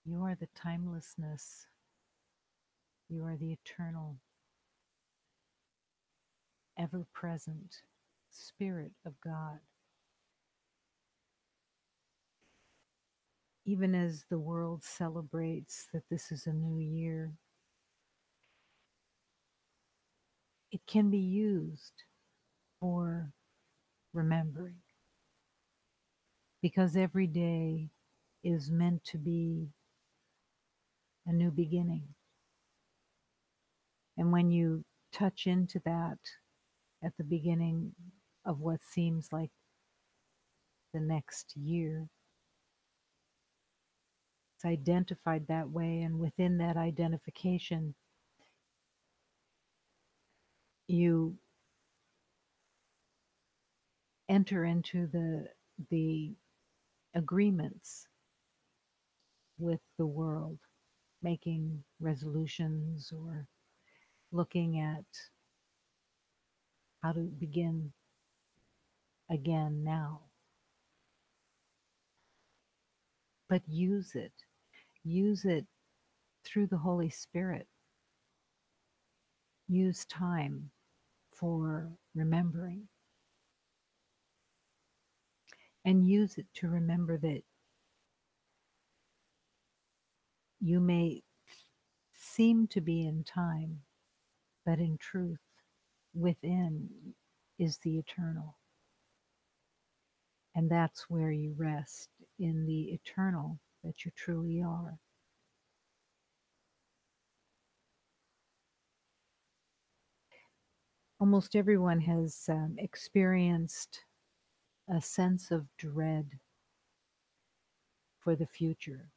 You are the timelessness. You are the eternal, ever present Spirit of God. Even as the world celebrates that this is a new year, it can be used for remembering because every day is meant to be a new beginning. And when you touch into that at the beginning of what seems like the next year, it's identified that way. And within that identification, you enter into the agreements with the world, making resolutions or looking at how to begin again now. But use it through the Holy Spirit. Use time for remembering and use it to remember that you may seem to be in time, but in truth, within is the eternal. And that's where you rest in the eternal that you truly are. Almost everyone has experienced a sense of dread for the future.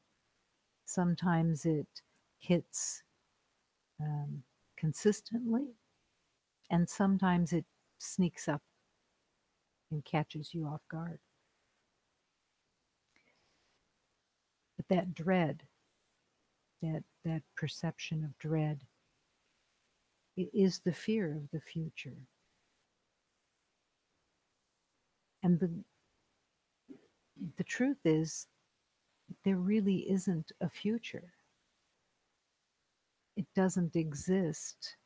Sometimes it hits um, consistently, and sometimes it sneaks up and catches you off guard. But that dread, that perception of dread, it is the fear of the future. And the truth is, there really isn't a future. It doesn't exist.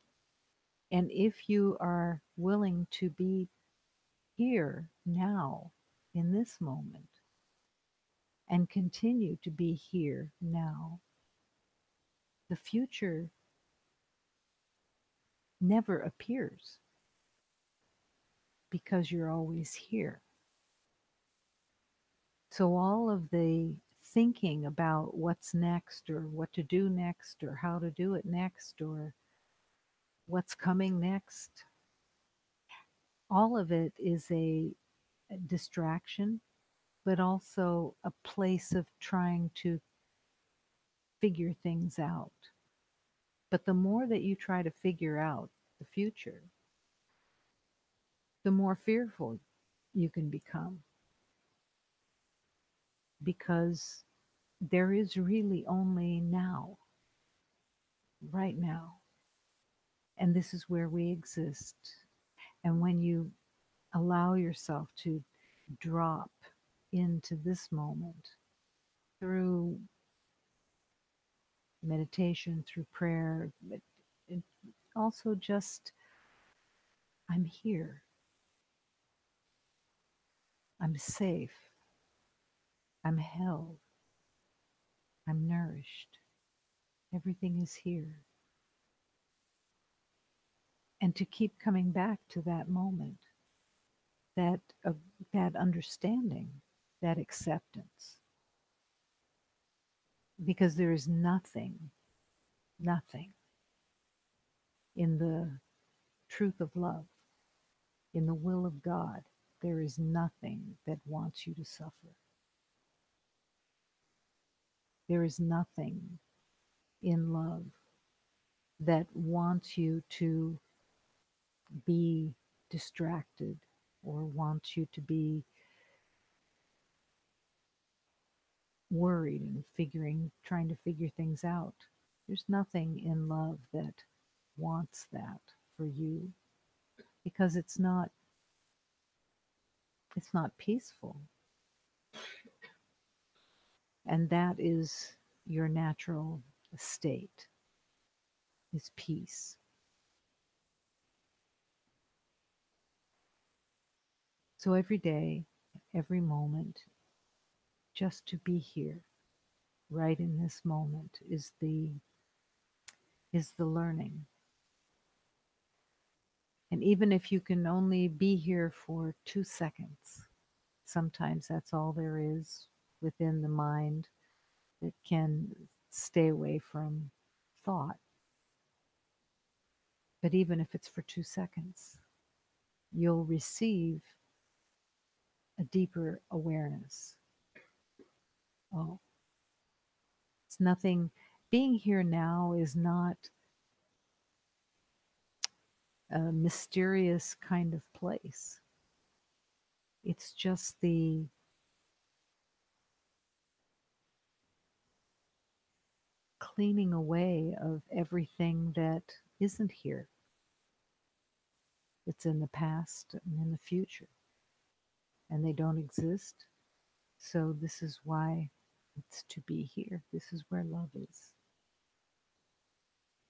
And if you are willing to be here now, in this moment, and continue to be here now, the future never appears because you're always here. So all of the thinking about what's next or what to do next or how to do it next or what's coming next, all of it is a distraction, but also a place of trying to figure things out. But the more that you try to figure out the future, the more fearful you can become because there is really only now, right now. And this is where we exist. And when you allow yourself to drop into this moment through meditation, through prayer, but it also just, I'm here, I'm safe, I'm held, I'm nourished, everything is here. And to keep coming back to that moment, that, that understanding, that acceptance, because there is nothing in the truth of love, in the will of God. There is nothing that wants you to suffer. There is nothing in love that wants you to be distracted or wants you to be worried and trying to figure things out. There's nothing in love that wants that for you because it's not peaceful. And that is your natural state is peace. So every day, every moment, just to be here, right in this moment, is the learning. And even if you can only be here for 2 seconds, sometimes that's all there is within the mind that can stay away from thought. But even if it's for 2 seconds, you'll receive a deeper awareness. Oh, it's nothing. Being here now is not a mysterious kind of place. It's just the cleaning away of everything that isn't here. It's in the past and in the future, and they don't exist. So, this is why it's to be here. This is where love is,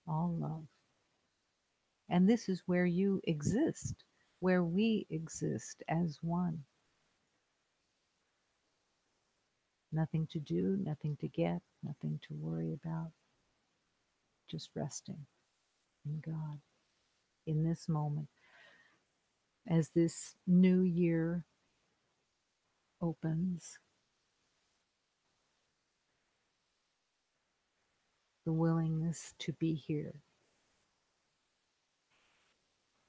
all love. And this is where you exist, where we exist as one. Nothing to do, nothing to get, nothing to worry about, just resting in God in this moment. As this new year opens, the willingness to be here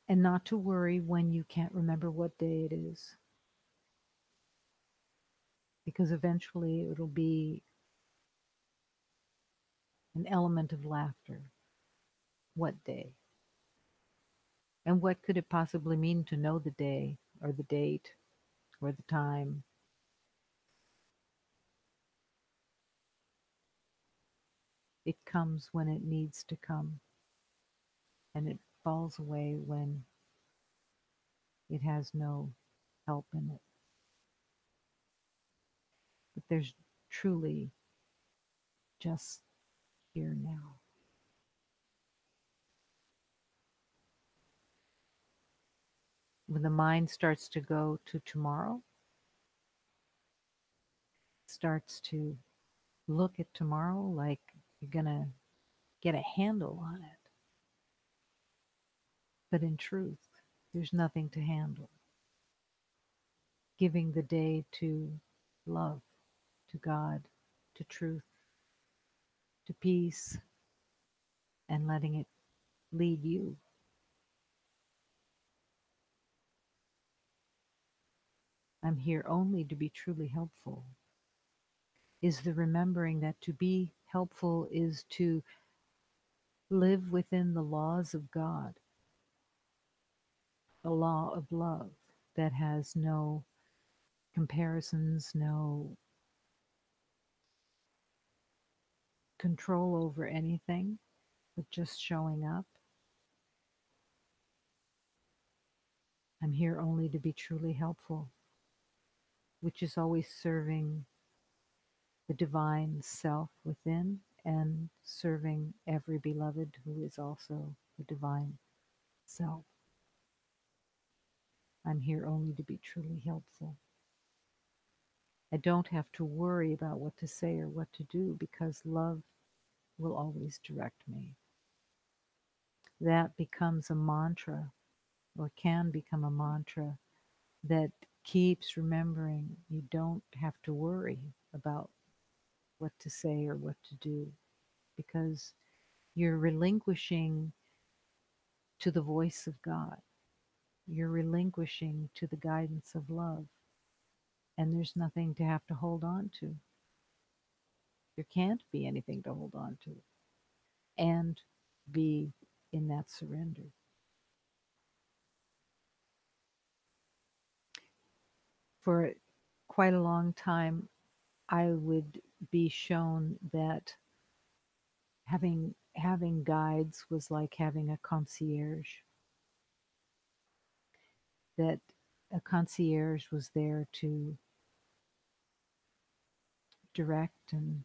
and not to worry when you can't remember what day it is, because eventually it'll be an element of laughter. What day? And what could it possibly mean to know the day or the date or the time? It comes when it needs to come, and it falls away when it has no help in it. But there's truly just here now. When the mind starts to go to tomorrow, starts to look at tomorrow like you're going to get a handle on it. But in truth, there's nothing to handle. Giving the day to love, to God, to truth, to peace, and letting it lead you. I'm here only to be truly helpful. Is the remembering that to be helpful is to live within the laws of God, the law of love that has no comparisons, no control over anything, but just showing up. I'm here only to be truly helpful, which is always serving the divine self within and serving every beloved who is also the divine self. I'm here only to be truly helpful. I don't have to worry about what to say or what to do because love will always direct me. That becomes a mantra, or can become a mantra, that keeps remembering you don't have to worry about what to say or what to do because you're relinquishing to the voice of God. You're relinquishing to the guidance of love, and there's nothing to have to hold on to. There can't be anything to hold on to and be in that surrender. For quite a long time, I would be shown that having guides was like having a concierge, that a concierge was there to direct and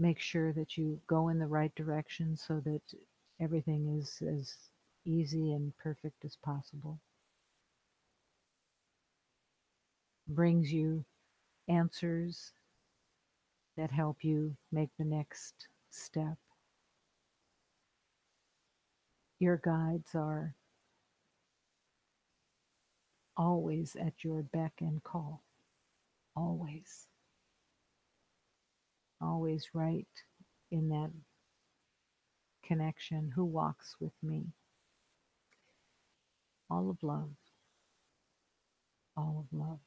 make sure that you go in the right direction so that everything is as easy and perfect as possible. Brings you answers that help you make the next step. Your guides are always at your beck and call. Always. Always right in that connection. Who walks with me? All of love. All of love.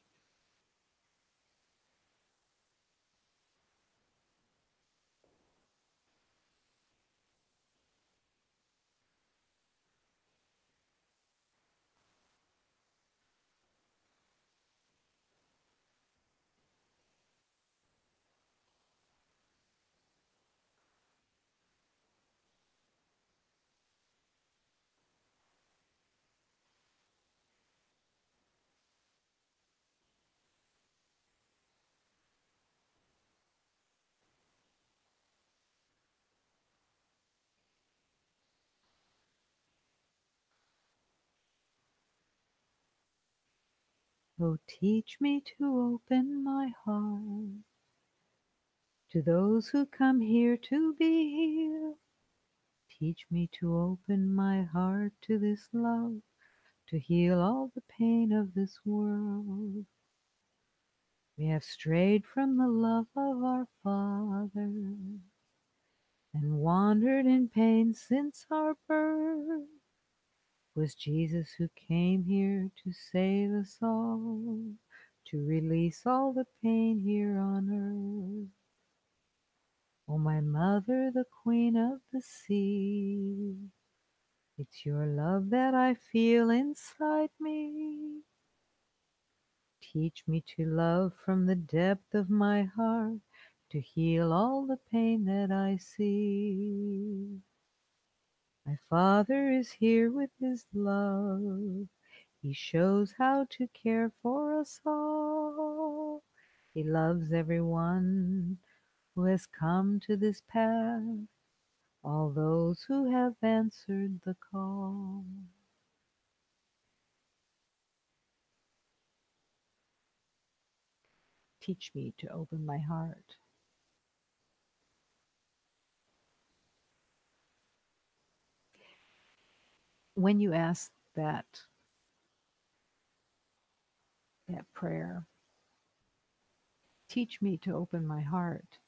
Oh, teach me to open my heart to those who come here to be healed. Teach me to open my heart to this love, to heal all the pain of this world. We have strayed from the love of our Father and wandered in pain since our birth. It was Jesus who came here to save us all, to release all the pain here on earth. Oh, my mother, the queen of the sea, it's your love that I feel inside me. Teach me to love from the depth of my heart, to heal all the pain that I see. My Father is here with his love. He shows how to care for us all. He loves everyone who has come to this path, all those who have answered the call. Teach me to open my heart. When you ask that prayer, teach me to open my heart,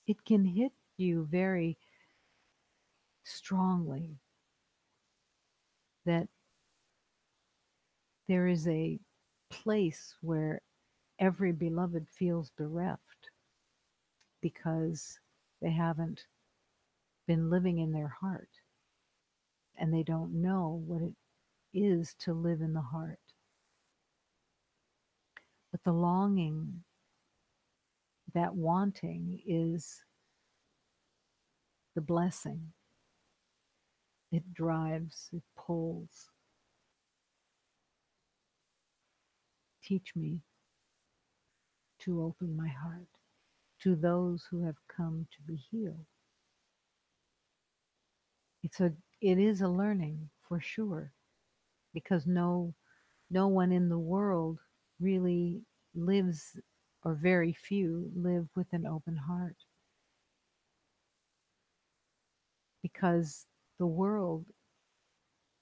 it can hit you very strongly that there is a place where every beloved feels bereft because they haven't been living in their heart and they don't know what it is to live in the heart. But the longing, that wanting, is the blessing. It drives, it pulls. Teach me to open my heart to those who have come to be healed. It is a learning for sure, because no one in the world really lives, or very few live with an open heart, because the world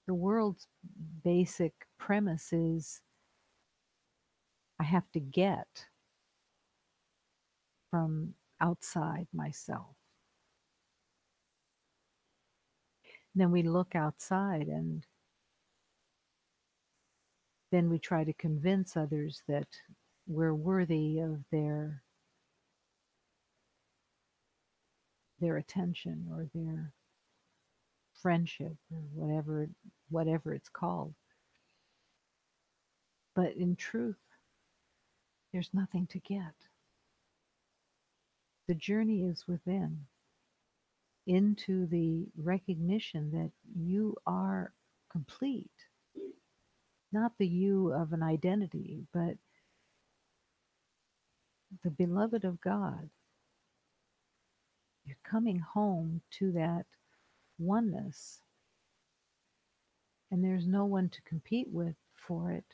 the world's basic premise is I have to get from outside myself. Then we look outside and then we try to convince others that we're worthy of their attention or their friendship or whatever it's called. But in truth, there's nothing to get. The journey is within, into the recognition that you are complete. Not the you of an identity, but the beloved of God. You're coming home to that oneness, and there's no one to compete with for it.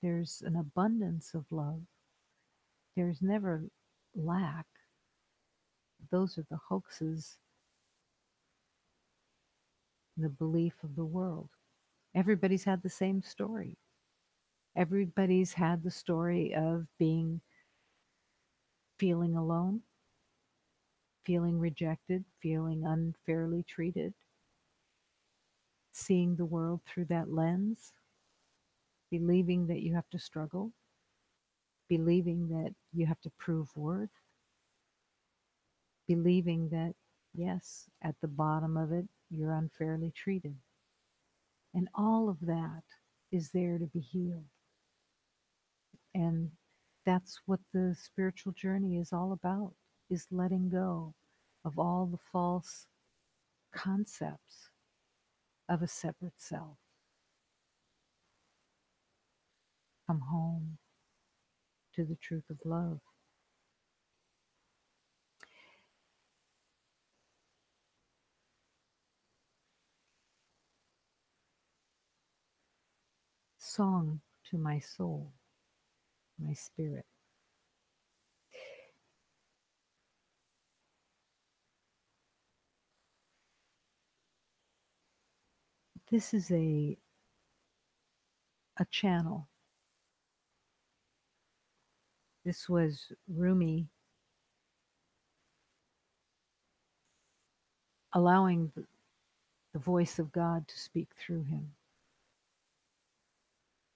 There's an abundance of love. There's never lack. Those are the hoaxes, the belief of the world. Everybody's had the same story. Everybody's had the story of being feeling alone, feeling rejected, feeling unfairly treated, seeing the world through that lens, believing that you have to struggle, believing that you have to prove worth, believing that, yes, at the bottom of it, you're unfairly treated. And all of that is there to be healed. And that's what the spiritual journey is all about, is letting go of all the false concepts of a separate self. Come home to the truth of love. Song to my soul, my spirit. This is a channel. This was Rumi allowing the voice of God to speak through him.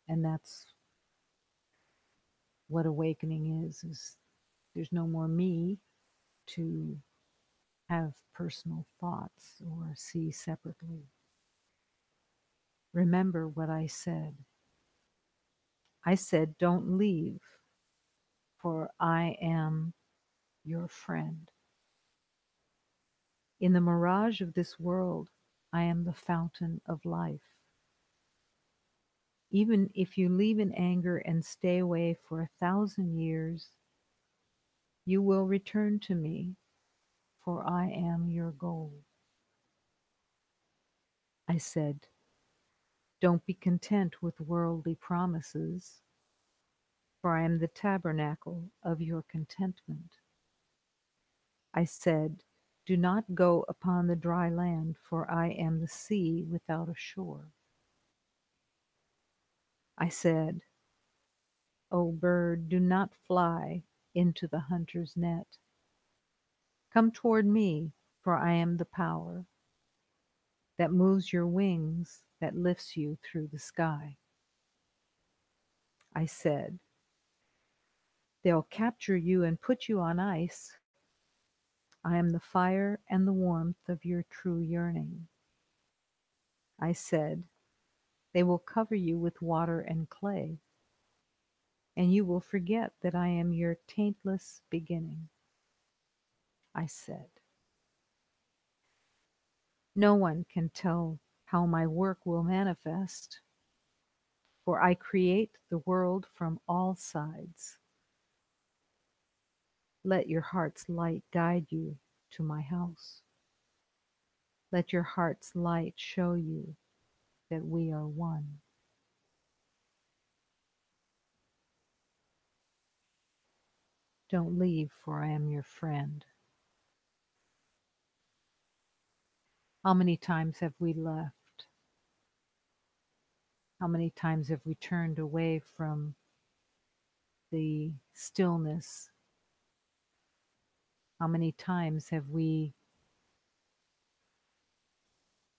And that's what awakening is there's no more me to have personal thoughts or see separately. Remember what I said. I said, don't leave, for I am your friend. In the mirage of this world, I am the fountain of life. Even if you leave in anger and stay away for 1,000 years, you will return to me, for I am your goal. I said, don't be content with worldly promises, for I am the tabernacle of your contentment. I said, do not go upon the dry land, for I am the sea without a shore. I said, O bird, do not fly into the hunter's net. Come toward me, for I am the power that moves your wings, that lifts you through the sky. I said, they'll capture you and put you on ice. I am the fire and the warmth of your true yearning. I said, they will cover you with water and clay, and you will forget that I am your taintless beginning. I said, no one can tell how my work will manifest, for I create the world from all sides. Let your heart's light guide you to my house. Let your heart's light show you that we are one. Don't leave, for I am your friend. How many times have we left? How many times have we turned away from the stillness? How many times have we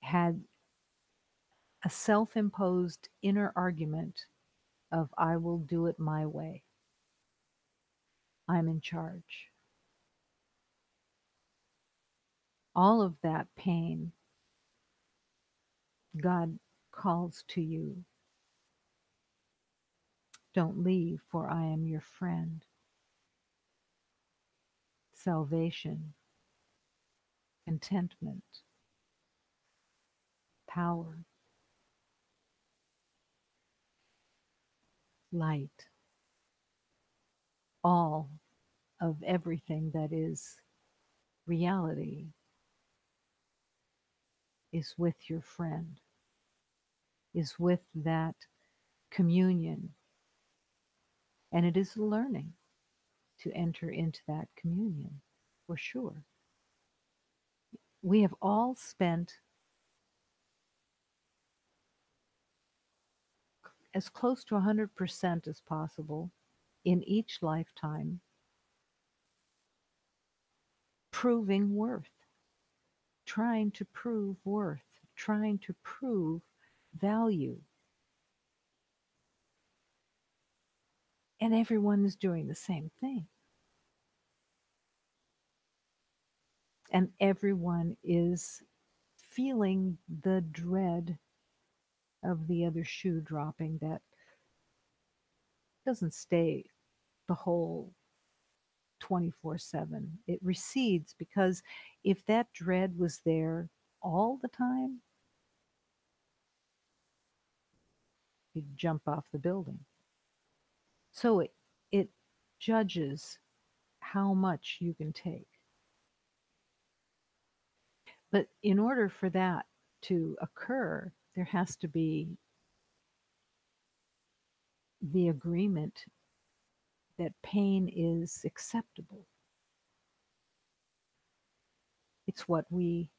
had a self imposed inner argument of, I will do it my way? I'm in charge. All of that pain, God calls to you. Don't leave, for I am your friend. Salvation, contentment, power, light, all of everything that is reality is with your friend, is with that communion. And it is learning to enter into that communion, for sure. We have all spent as close to 100% as possible in each lifetime proving worth, trying to prove worth, trying to prove value. And everyone is doing the same thing. And everyone is feeling the dread of the other shoe dropping that doesn't stay the whole 24/7. It recedes because if that dread was there all the time, you'd jump off the building. So it judges how much you can take. But in order for that to occur, there has to be the agreement that pain is acceptable. It's what we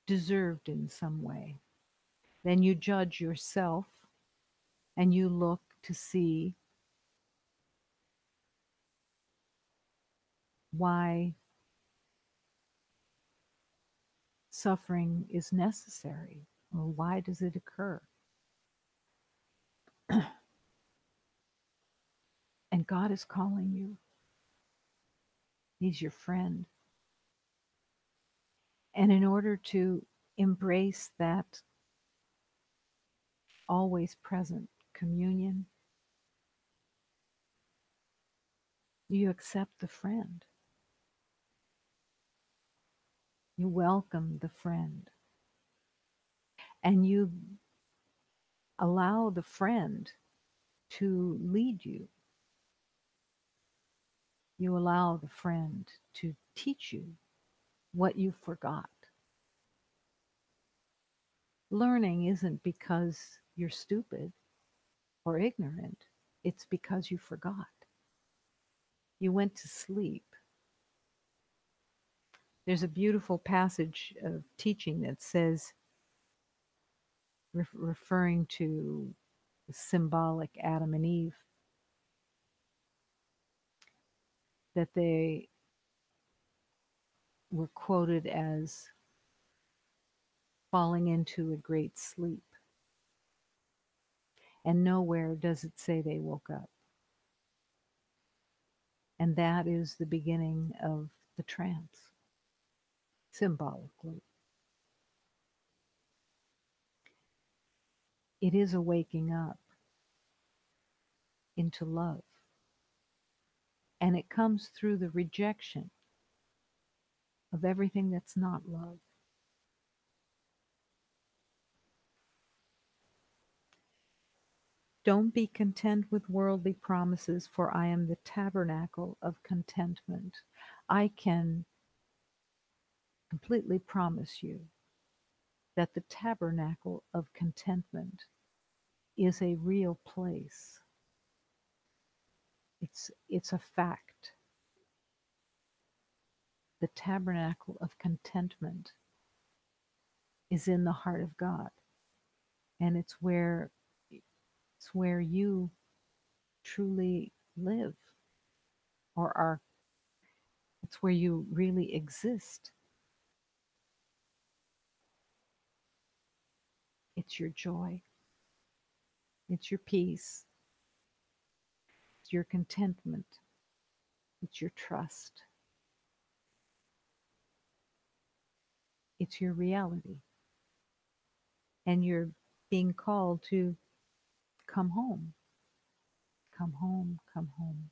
deserved in some way. Then you judge yourself and you look to see why suffering is necessary or why does it occur. And God is calling you. He's your friend. And in order to embrace that always present communion, you accept the friend. You welcome the friend. And you allow the friend to lead you. You allow the friend to teach you what you forgot. Learning isn't because you're stupid or ignorant, it's because you forgot. You went to sleep. There's a beautiful passage of teaching that says, referring to the symbolic Adam and Eve, that they were quoted as falling into a great sleep. And nowhere does it say they woke up. And that is the beginning of the trance, symbolically. It is a waking up into love. And it comes through the rejection of everything that's not love. Don't be content with worldly promises, for I am the tabernacle of contentment. I can completely promise you that the tabernacle of contentment is a real place. It's a fact. The tabernacle of contentment is in the heart of God, and it's where you truly live, or are. It's where you really exist. It's your joy. It's your peace. It's your contentment. It's your trust. It's your reality. And you're being called to come home. Come home. Come home.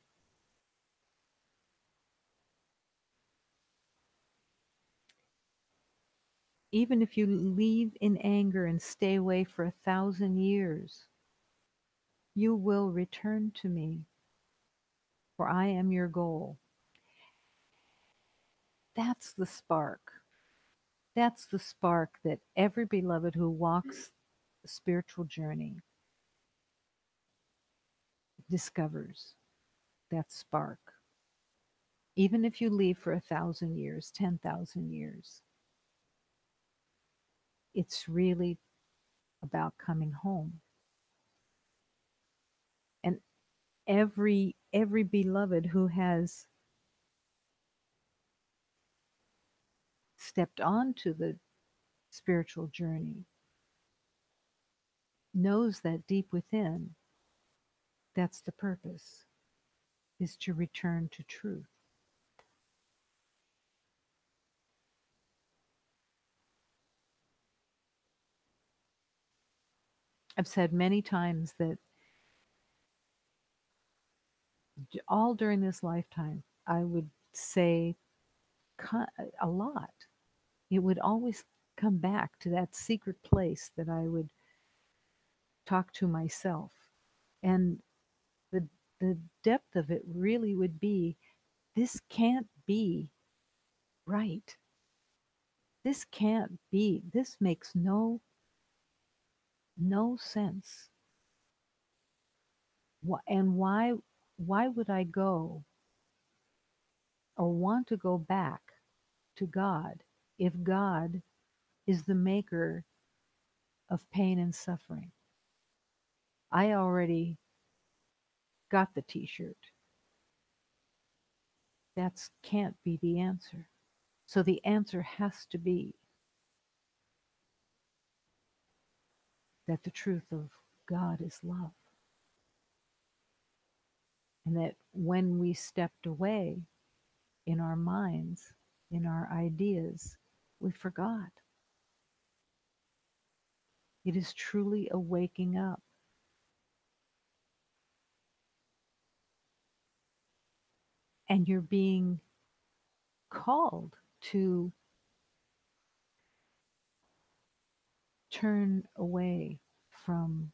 Even if you leave in anger and stay away for 1,000 years, you will return to me, for I am your goal. That's the spark. That's the spark that every beloved who walks the spiritual journey discovers. That spark. Even if you leave for 1,000 years, 10,000 years, it's really about coming home. And every beloved who has stepped onto the spiritual journey knows that deep within, that's the purpose, is to return to truth. I've said many times that all during this lifetime, I would say a lot. It would always come back to that secret place that I would talk to myself. And the, the depth of it really would be, this can't be right. This can't be. This makes no sense. And why would I go or want to go back to God if God is the maker of pain and suffering? I already got the t-shirt. That can't be the answer. So the answer has to be that the truth of God is love. And that when we stepped away in our minds, in our ideas, we forgot. It is truly a waking up. And you're being called to turn away from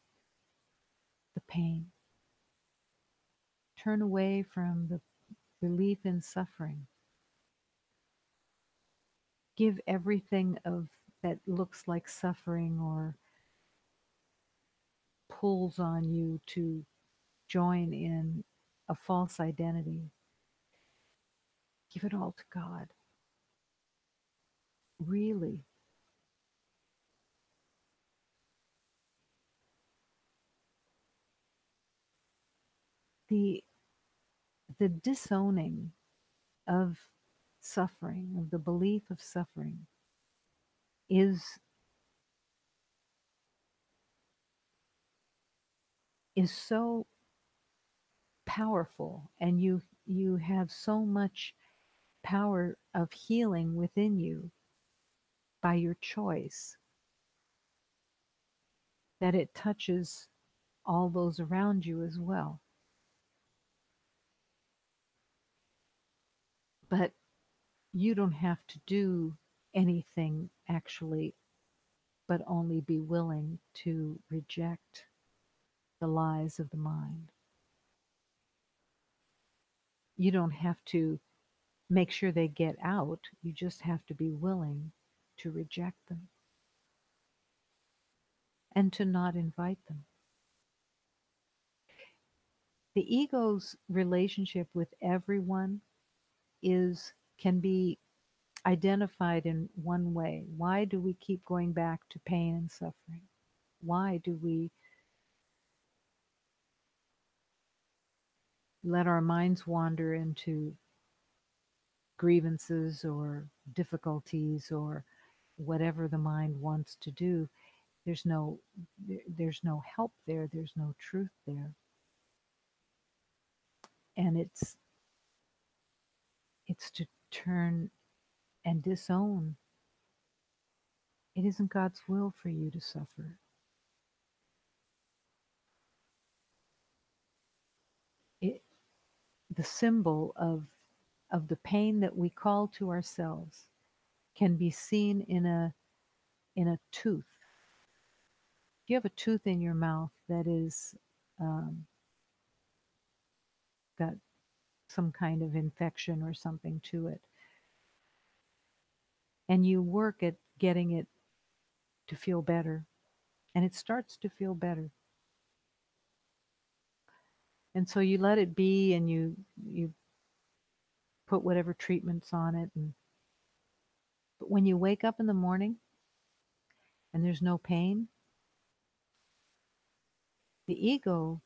the pain, turn away from the belief in suffering. Give everything of that looks like suffering or pulls on you to join in a false identity. Give it all to God. Really. The the disowning of suffering, of the belief of suffering, is so powerful, and you have so much power of healing within you by your choice that it touches all those around you as well. But you don't have to do anything actually, but only be willing to reject the lies of the mind. You don't have to make sure they get out. You just have to be willing to reject them and to not invite them. The ego's relationship with everyone is can be identified in one way. Why do we keep going back to pain and suffering? Why do we let our minds wander into grievances or difficulties or whatever the mind wants to do? There's no there's no help there, there's no truth there. And it's to turn and disown. It isn't God's will for you to suffer. It, the symbol of the pain that we call to ourselves can be seen in a tooth. If you have a tooth in your mouth that is um, got some kind of infection or something to it, and you work at getting it to feel better, and it starts to feel better. And so you let it be, and you put whatever treatments on it, and but when you wake up in the morning and there's no pain, the ego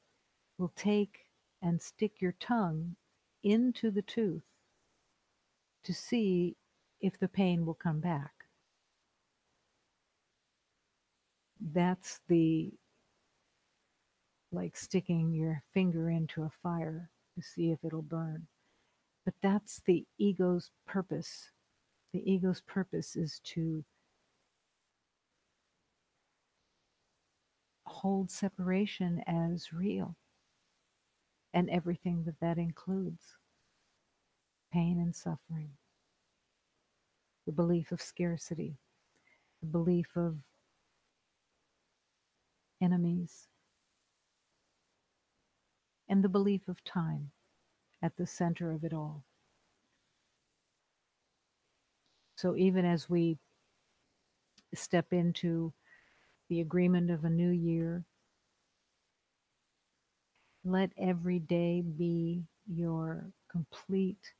will take and stick your tongue into the tooth to see if the pain will come back. That's the like sticking your finger into a fire to see if it'll burn. But that's the ego's purpose. The ego's purpose is to hold separation as real and everything that that includes, pain and suffering, the belief of scarcity, the belief of enemies, and the belief of time at the center of it all. So even as we step into the agreement of a new year, let every day be your complete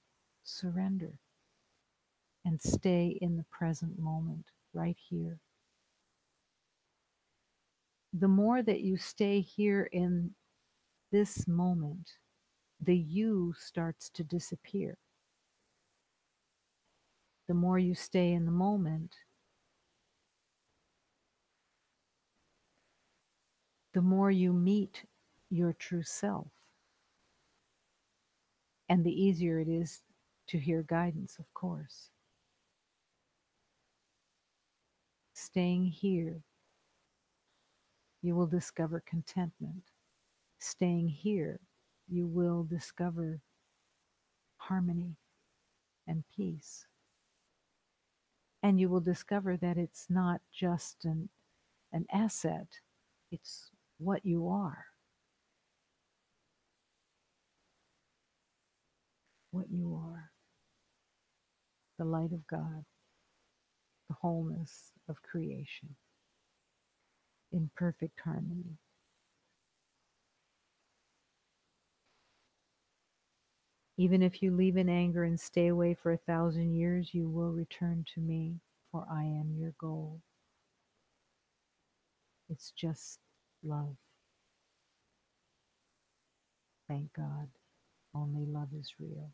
surrender and stay in the present moment right here. The more that you stay here in this moment, the you starts to disappear. The more you stay in the moment, the more you meet your true self. And the easier it is to hear guidance, of course. Staying here, you will discover contentment. Staying here, you will discover harmony and peace. And you will discover that it's not just an asset, it's what you are. What you are. The light of God, the wholeness of creation, in perfect harmony. Even if you leave in anger and stay away for 1,000 years, you will return to me, for I am your goal. It's just love. Thank God. Only love is real.